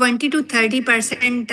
20 to 30%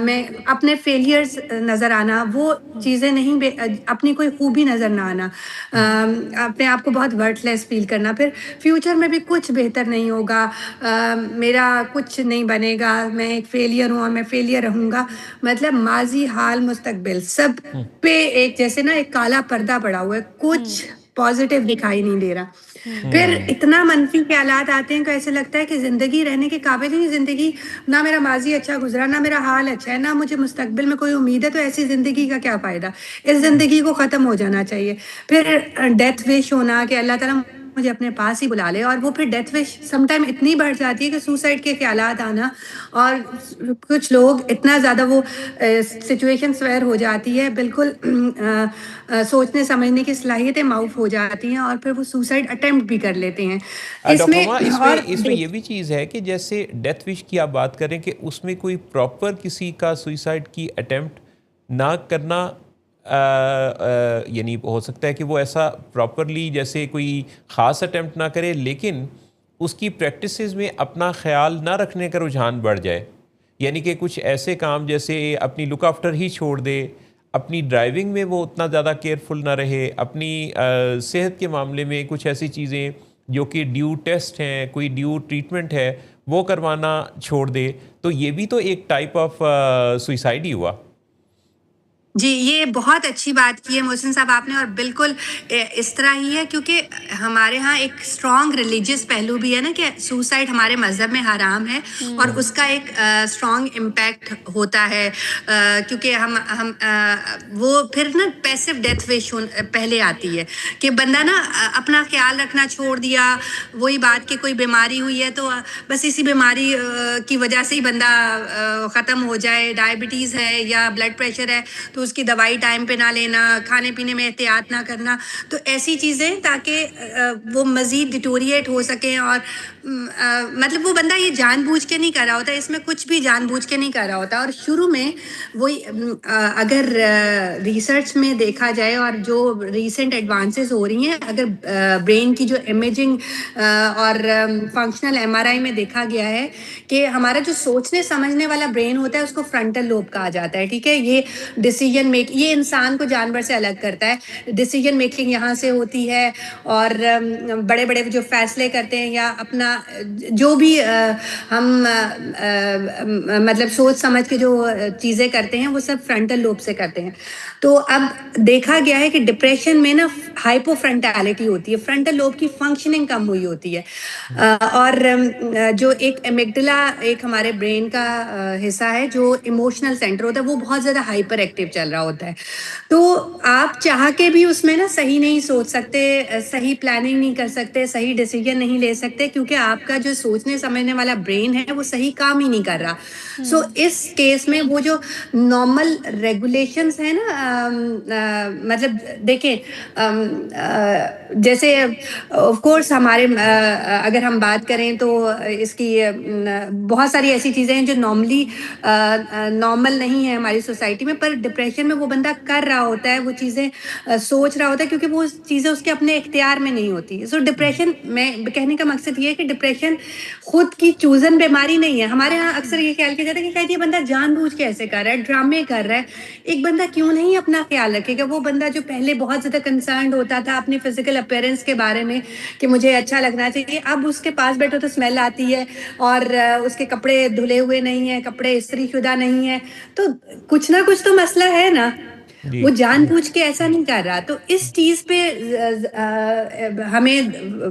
میں اپنے failures نظر آنا, وہ چیزیں نہیں, اپنی کوئی خوبی نظر نہ آنا, اپنے آپ کو بہت ورتھ لیس فیل کرنا, پھر فیوچر میں بھی کچھ بہتر نہیں ہوگا, میرا کچھ نہیں بنے گا, میں ایک فیلئر ہوں اور میں فیلئر رہوں گا. مطلب ماضی, حال, مستقبل سب پہ ایک جیسے نا ایک کالا پردہ پڑا ہوا ہے, کچھ پازیٹیو دکھائی نہیں دے رہا. پھر اتنا منفی خیالات آتے ہیں کہ ایسے لگتا ہے کہ زندگی رہنے کے قابل ہی نہیں, زندگی نہ میرا ماضی اچھا گزرا, نہ میرا حال اچھا ہے, نہ مجھے مستقبل میں کوئی امید ہے, تو ایسی زندگی کا کیا فائدہ, اس زندگی کو ختم ہو جانا چاہیے. پھر ڈیتھ وش ہونا کہ اللہ تعالیٰ مجھے اپنے پاس ہی بلا لے, اور وہ پھر ڈیتھ وش سم ٹائم اتنی بڑھ جاتی ہے کہ سوسائڈ کے خیالات آنا, اور کچھ لوگ اتنا زیادہ وہ سچویشن سویر ہو جاتی ہے, بالکل سوچنے سمجھنے کی صلاحیتیں معاف ہو جاتی ہیں, اور پھر وہ سوسائڈ اٹیمپٹ بھی کر لیتے ہیں. اس ڈاکٹر میں ہما اور اس میں یہ بھی چیز ہے کہ جیسے ڈیتھ وش کی آپ بات کریں کہ اس میں کوئی پراپر کسی کا سوئسائڈ کی اٹیمپٹ نہ کرنا, یعنی ہو سکتا ہے کہ وہ ایسا پراپرلی جیسے کوئی خاص اٹیمپٹ نہ کرے, لیکن اس کی پریکٹسز میں اپنا خیال نہ رکھنے کا رجحان بڑھ جائے, یعنی کہ کچھ ایسے کام جیسے اپنی لک آفٹر ہی چھوڑ دے, اپنی ڈرائیونگ میں وہ اتنا زیادہ کیئرفل نہ رہے, اپنی صحت کے معاملے میں کچھ ایسی چیزیں جو کہ ڈیو ٹیسٹ ہیں, کوئی ڈیو ٹریٹمنٹ ہے, وہ کروانا چھوڑ دے, تو یہ بھی تو ایک ٹائپ آف سوئسائڈ ہی ہوا. جی, یہ بہت اچھی بات کی ہے محسن صاحب آپ نے, اور بالکل اس طرح ہی ہے, کیونکہ ہمارے ہاں ایک اسٹرانگ ریلیجیس پہلو بھی ہے نا, کہ سوسائڈ ہمارے مذہب میں حرام ہے, اور اس کا ایک اسٹرانگ امپیکٹ ہوتا ہے, کیونکہ ہم وہ پھر نا پیسو ڈیتھ وش پہلے آتی ہے, کہ بندہ نا اپنا خیال رکھنا چھوڑ دیا, وہی بات کہ کوئی بیماری ہوئی ہے تو بس اسی بیماری کی وجہ سے ہی بندہ ختم ہو جائے, ڈائبٹیز ہے یا بلڈ پریشر ہے تو اس کی دوائی ٹائم پہ نہ لینا, کھانے پینے میں احتیاط نہ کرنا, تو ایسی چیزیں تاکہ وہ مزید ڈیٹوریٹ ہو سکیں, اور مطلب وہ بندہ یہ جان بوجھ کے نہیں کر رہا ہوتا, اس میں کچھ بھی جان بوجھ کے نہیں کر رہا ہوتا. اور شروع میں وہی اگر ریسرچ میں دیکھا جائے اور جو ریسنٹ ایڈوانسز ہو رہی ہیں, اگر برین کی جو امیجنگ اور فنکشنل MRI میں دیکھا گیا ہے کہ ہمارا جو سوچنے سمجھنے والا برین ہوتا ہے اس کو فرنٹل لوب کہا جاتا ہے, ٹھیک ہے, یہ ڈیسیجن میک, یہ انسان کو جانور سے الگ کرتا ہے, ڈیسیجن میکنگ یہاں سے ہوتی ہے, اور بڑے بڑے جو فیصلے کرتے ہیں یا اپنا جو بھی ہم مطلب سوچ سمجھ کے جو چیزیں کرتے ہیں وہ سب فرنٹل لوب سے کرتے ہیں. تو اب دیکھا گیا ہے کہ ڈپریشن میں نا ہائپو فرنٹیلٹی ہوتی ہے, فرنٹل لوب کی فنکشننگ کم ہوئی ہوتی ہے, اور جو ایک ایمگڈلا ایک ہمارے برین کا حصہ ہے جو ایموشنل سینٹر ہوتا ہے, وہ بہت زیادہ ہائپر ایکٹیو چل رہا ہوتا ہے. تو آپ چاہ کے بھی اس میں نا صحیح نہیں سوچ سکتے, صحیح پلاننگ نہیں کر سکتے, صحیح ڈیسیجن نہیں لے سکتے, کیونکہ آپ کا جو سوچنے سمجھنے والا برین ہے وہ صحیح کام ہی نہیں کر رہا. سو اس کیس میں وہ جو نارمل ریگولیشنز ہیں نا, مطلب دیکھیں جیسے آف کورس ہمارے اگر ہم بات کریں تو اس کی بہت ساری ایسی چیزیں ہیں جو نارمل نہیں ہے ہماری سوسائٹی میں, پر ڈپریشن میں وہ بندہ کر رہا ہوتا ہے, وہ چیزیں سوچ رہا ہوتا ہے, کیونکہ وہ چیزیں اس کے اپنے اختیار میں نہیں ہوتی. سو ڈپریشن, میں کہنے کا مقصد یہ ہے کہ ڈپریشن خود کی چوزن بیماری نہیں ہے. ہمارے یہاں اکثر یہ خیال کیا جاتا ہے کہ شاید یہ بندہ جان بوجھ کے ایسے کر رہا ہے, ڈرامے کر رہا ہے. ایک بندہ کیوں نہیں اپنا خیال رکھے گا, وہ بندہ جو پہلے بہت زیادہ کنسرنڈ ہوتا تھا اپنی فزیکل اپیرنس کے بارے میں کہ مجھے اچھا لگنا چاہیے, اب اس کے پاس بیٹھو تو اسمیل آتی ہے, اور اس کے کپڑے دھلے ہوئے نہیں ہیں, کپڑے استری شدہ نہیں ہیں, تو کچھ نہ کچھ تو مسئلہ ہے نا. جی وہ جان بوجھ کے ایسا نہیں کر رہا. تو اس چیز پہ ہمیں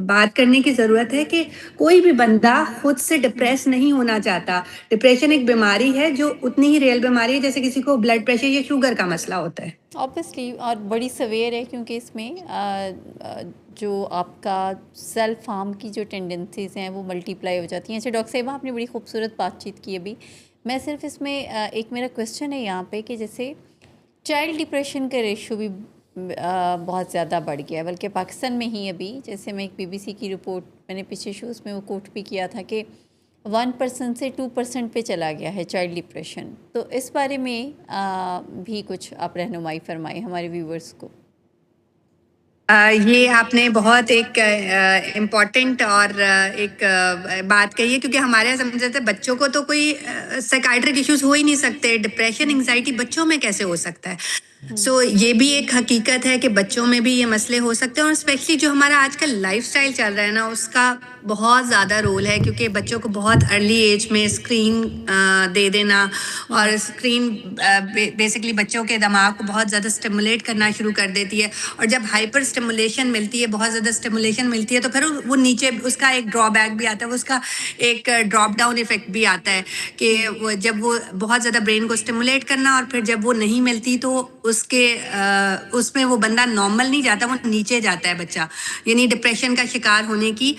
بات کرنے کی ضرورت ہے کہ کوئی بھی بندہ خود سے ڈپریس نہیں ہونا چاہتا. ڈپریشن ایک بیماری ہے جو اتنی ہی ریئل بیماری ہے جیسے کسی کو بلڈ پریشر یا شوگر کا مسئلہ ہوتا ہے. اوبیسلی, اور بڑی سویئر ہے, کیونکہ اس میں جو آپ کا سیلف ہارم کی جو ٹینڈنسیز ہیں وہ ملٹیپلائی ہو جاتی ہیں. اچھا ڈاکٹر صاحبہ, آپ نے بڑی خوبصورت بات چیت کی ابھی. میں صرف اس میں ایک میرا کویشچن ہے یہاں پہ کہ جیسے چائلڈ ڈپریشن کا ریشو بھی بہت زیادہ بڑھ گیا ہے, بلکہ پاکستان میں ہی ابھی, جیسے میں ایک BBC کی رپورٹ میں نے پچھلے شوز میں وہ کوٹ بھی کیا تھا کہ 1% سے 2% پہ چلا گیا ہے چائلڈ ڈپریشن. تو اس بارے میں بھی کچھ آپ رہنمائی فرمائیں ہمارے ویورز کو. یہ آپ نے بہت ایک امپورٹنٹ اور ایک بات کہی ہے، کیونکہ ہمارے یہاں سمجھا جاتا ہے بچوں کو تو کوئی سائکائٹرک ایشوز ہو ہی نہیں سکتے، ڈپریشن انگزائٹی بچوں میں کیسے ہو سکتا ہے؟ سو یہ بھی ایک حقیقت ہے کہ بچوں میں بھی یہ مسئلے ہو سکتے ہیں، اور اسپیشلی جو ہمارا آج کل لائف اسٹائل چل رہا ہے نا، اس کا بہت زیادہ رول ہے، کیونکہ بچوں کو بہت ارلی ایج میں اسکرین دے دینا، اور اسکرین بیسکلی بچوں کے دماغ کو بہت زیادہ اسٹیمولیٹ کرنا شروع کر دیتی ہے، اور جب ہائپر اسٹیمولیشن ملتی ہے، بہت زیادہ اسٹیمولیشن ملتی ہے، تو پھر وہ نیچے اس کا ایک ڈرا بیک بھی آتا ہے، اس کا ایک ڈراپ ڈاؤن افیکٹ بھی آتا ہے کہ جب وہ بہت زیادہ برین کو اسٹیمولیٹ کرنا، اور پھر جب وہ نہیں ملتی تو اس میں وہ بندہ نارمل نہیں جاتا، وہ نیچے جاتا ہے بچہ، یعنی ڈپریشن کا شکار ہونے کی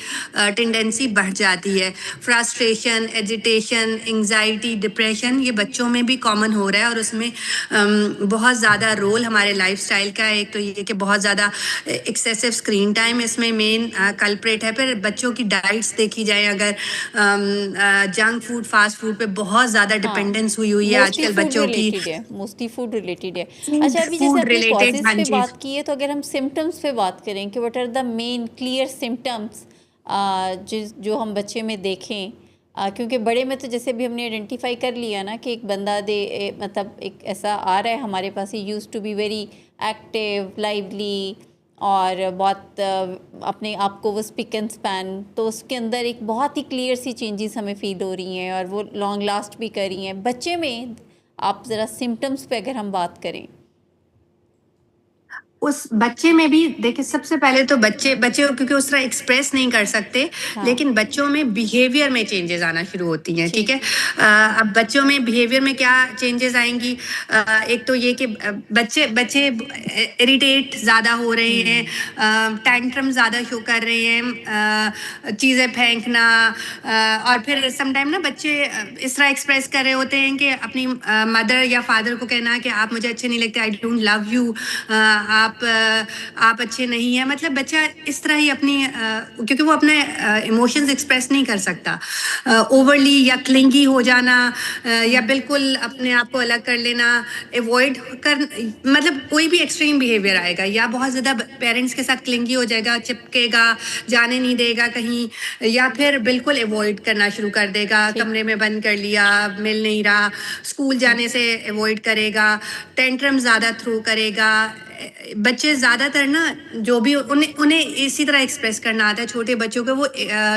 ٹینڈنسی بڑھ جاتی ہے۔ فرسٹریشن، ایجیٹیشن، انگزائٹی، ڈپریشن، یہ بچوں میں بھی کامن ہو رہا ہے، اور اس میں بہت زیادہ رول ہمارے لائف اسٹائل کا ہے۔ ایک تو یہ کہ بہت زیادہ ایکسیسو اسکرین ٹائم اس میں مین کلپریٹ ہے۔ پھر بچوں کی ڈائٹس دیکھی جائیں اگر، جنک فوڈ، فاسٹ فوڈ پہ بہت زیادہ ڈپینڈنس ہوئی ہے آج موسٹلی کل فوڈ بچوں کی، ریلیٹڈ ہے، موسٹلی فوڈ ریلیٹڈ ہے۔ فوڈ اچھا، ابھی جیسے فوڈ آپ نے ریلیٹڈ کازز ہر پہ چیز۔ بات کی ہے، تو اگر ہم سمٹمس پہ بات کریں کہ what are the main clear symptoms جو ہم بچے میں دیکھیں، کیونکہ بڑے میں تو جیسے بھی ہم نے آئیڈینٹیفائی کر لیا نا کہ ایک بندہ مطلب ایک ایسا آ رہا ہے ہمارے پاس، used to be very active, lively, اور بہت اپنے آپ کو وہ اسپیک اینڈ اسپین، تو اس کے اندر ایک بہت ہی کلیئر سی چینجز ہمیں فیل ہو رہی ہیں، اور وہ لانگ لاسٹ بھی کر رہی ہیں۔ بچے میں آپ ذرا سمٹمس پہ اگر ہم بات کریں۔ اس بچے میں بھی دیکھیں، سب سے پہلے تو بچے کیونکہ اس طرح ایکسپریس نہیں کر سکتے، ہاں، لیکن بچوں میں بیہیویئر میں چینجز آنا شروع ہوتی ہیں، ٹھیک ہے؟ ٹھیک۔ اب بچوں میں بیہیویئر میں کیا چینجز آئیں گی؟ ایک تو یہ کہ بچے اریٹیٹ زیادہ ہو رہے ہیں، ٹینٹرم زیادہ شو کر رہے ہیں، چیزیں پھینکنا، اور پھر سم ٹائم نا بچے اس طرح ایکسپریس کر رہے ہوتے ہیں کہ اپنی مدر یا فادر کو کہنا کہ آپ مجھے اچھے نہیں لگتے، آئی ڈونٹ لو یو، آپ اچھے نہیں ہیں، مطلب بچہ اس طرح ہی اپنی، کیونکہ وہ اپنے ایموشنز ایکسپریس نہیں کر سکتا، اوورلی یا کلنگی ہو جانا، یا بالکل اپنے آپ کو الگ کر لینا، ایوائڈ کر، مطلب کوئی بھی ایکسٹریم بیہیویئر آئے گا، یا بہت زیادہ پیرنٹس کے ساتھ کلنگی ہو جائے گا، چپکے گا، جانے نہیں دے گا کہیں، یا پھر بالکل ایوائڈ کرنا شروع کر دے گا، کمرے میں بند کر لیا، مل نہیں رہا، اسکول جانے سے ایوائڈ کرے گا، ٹینٹرم زیادہ تھرو کرے گا۔ بچے زیادہ تر نا جو بھی انہیں اسی طرح ایکسپریس کرنا آتا ہے، چھوٹے بچوں کو وہ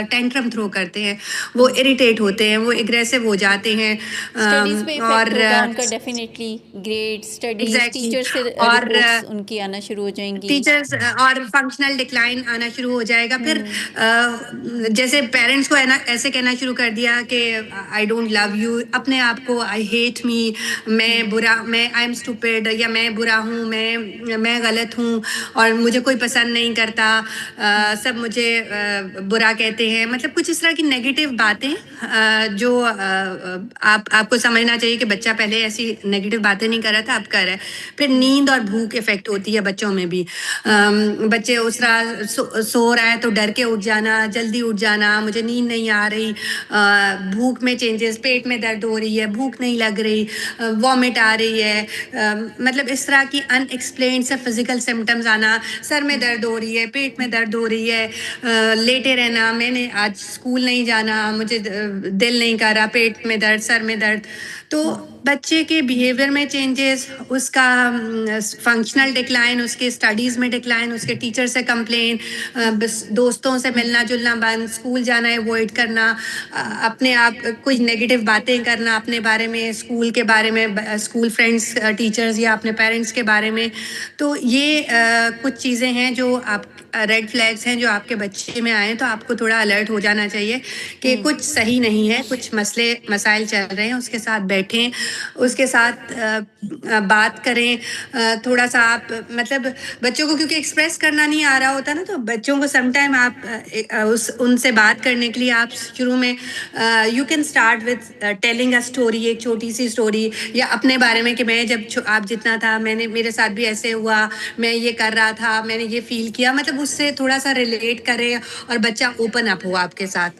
ٹینٹرم تھرو کرتے ہیں، وہ اریٹیٹ ہوتے ہیں، وہ اگریسو ہو جاتے ہیں، اسٹڈیز پہ اور افیکٹ ہوگا ان کا definitely, grade, studies, exactly, teacher سے اور رپورٹس ان کی آنا شروع ہو جائیں گی۔ ٹیچرز اور فنکشنل ڈکلائن آنا شروع ہو جائے گا۔ پھر جیسے پیرنٹس کو ایسے کہنا شروع کر دیا کہ آئی ڈونٹ لو یو، اپنے آپ کو آئی ہیٹ می، میں برا، میں آئی ایم اسٹوپڈ، یا میں برا ہوں، میں غلط ہوں، اور مجھے کوئی پسند نہیں کرتا، سب مجھے برا کہتے ہیں، مطلب کچھ اس طرح کی نیگیٹو باتیں جو آپ کو سمجھنا چاہیے کہ بچہ پہلے ایسی نیگیٹو باتیں نہیں کر رہا تھا، اب کر رہا ہے۔ پھر نیند اور بھوک افیکٹ ہوتی ہے بچوں میں بھی، بچے اس طرح سو رہا ہے تو ڈر کے اٹھ جانا، جلدی اٹھ جانا، مجھے نیند نہیں آ رہی، بھوک میں چینجز، پیٹ میں درد ہو رہی ہے، بھوک نہیں لگ رہی، وامٹ آ رہی ہے، مطلب اس طرح کی ان ایکسپلینڈ سے فزیکل سمٹمز آنا، سر میں درد ہو رہی ہے، پیٹ میں درد ہو رہی ہے، لیٹے رہنا، میں نے آج اسکول نہیں جانا، مجھے دل نہیں کر رہا، پیٹ میں درد، سر میں درد۔ تو بچے کے بیہیویئر میں چینجز، اس کا فنکشنل ڈکلائن، اس کے اسٹڈیز میں ڈکلائن، اس کے ٹیچر سے کمپلین، دوستوں سے ملنا جلنا بند، اسکول جانا اوائڈ کرنا، اپنے آپ کچھ نیگیٹو باتیں کرنا اپنے بارے میں، اسکول کے بارے میں، اسکول فرینڈس، ٹیچرز یا اپنے پیرنٹس کے بارے میں۔ تو یہ کچھ چیزیں ہیں جو آپ ریڈ فلیگس ہیں جو آپ کے بچے میں آئیں، تو آپ کو تھوڑا الرٹ ہو جانا چاہیے کہ کچھ صحیح نہیں ہے، کچھ مسائل چل رہے ہیں، اس کے ساتھ بیٹھیں، اس کے ساتھ بات کریں، تھوڑا سا آپ مطلب بچوں کو کیونکہ ایکسپریس کرنا نہیں آ رہا ہوتا نا، تو بچوں کو سم ٹائم آپ ان سے بات کرنے کے لیے آپ شروع میں you can start with telling a story, ایک چھوٹی سی اسٹوری، یا اپنے بارے میں کہ میں جب آپ جتنا تھا، میرے ساتھ بھی ایسے ہوا، میں یہ کر رہا تھا، میں نے یہ فیل کیا، مطلب اس سے تھوڑا سا ریلیٹ کرے اور بچہ اوپن اپ ہوا آپ کے ساتھ۔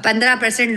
15%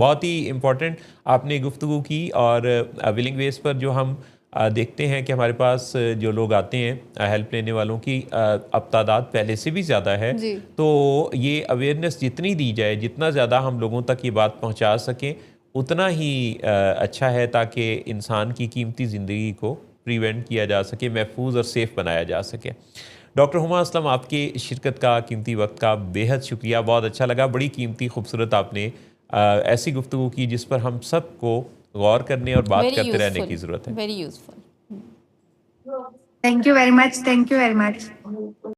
بہت ہی امپورٹنٹ آپ نے گفتگو کی، اور ولنگ ویز پر جو ہم دیکھتے ہیں کہ ہمارے پاس جو لوگ آتے ہیں ہیلپ لینے والوں کی اب تعداد پہلے سے بھی زیادہ ہے، جی تو یہ اویئرنیس جتنی دی جائے، جتنا زیادہ ہم لوگوں تک یہ بات پہنچا سکیں اتنا ہی اچھا ہے، تاکہ انسان کی قیمتی زندگی کو پریونٹ کیا جا سکے، محفوظ اور سیف بنایا جا سکے۔ ڈاکٹر ہما اسلم، آپ کی شرکت کا، قیمتی وقت کا بے حد شکریہ، بہت اچھا لگا، بڑی قیمتی خوبصورت آپ نے ایسی گفتگو کی جس پر ہم سب کو غور کرنے اور بات ویری کرتے رہنے یوزفل، کی ضرورت ہے۔ Very useful. Thank you very much. Thank you very much.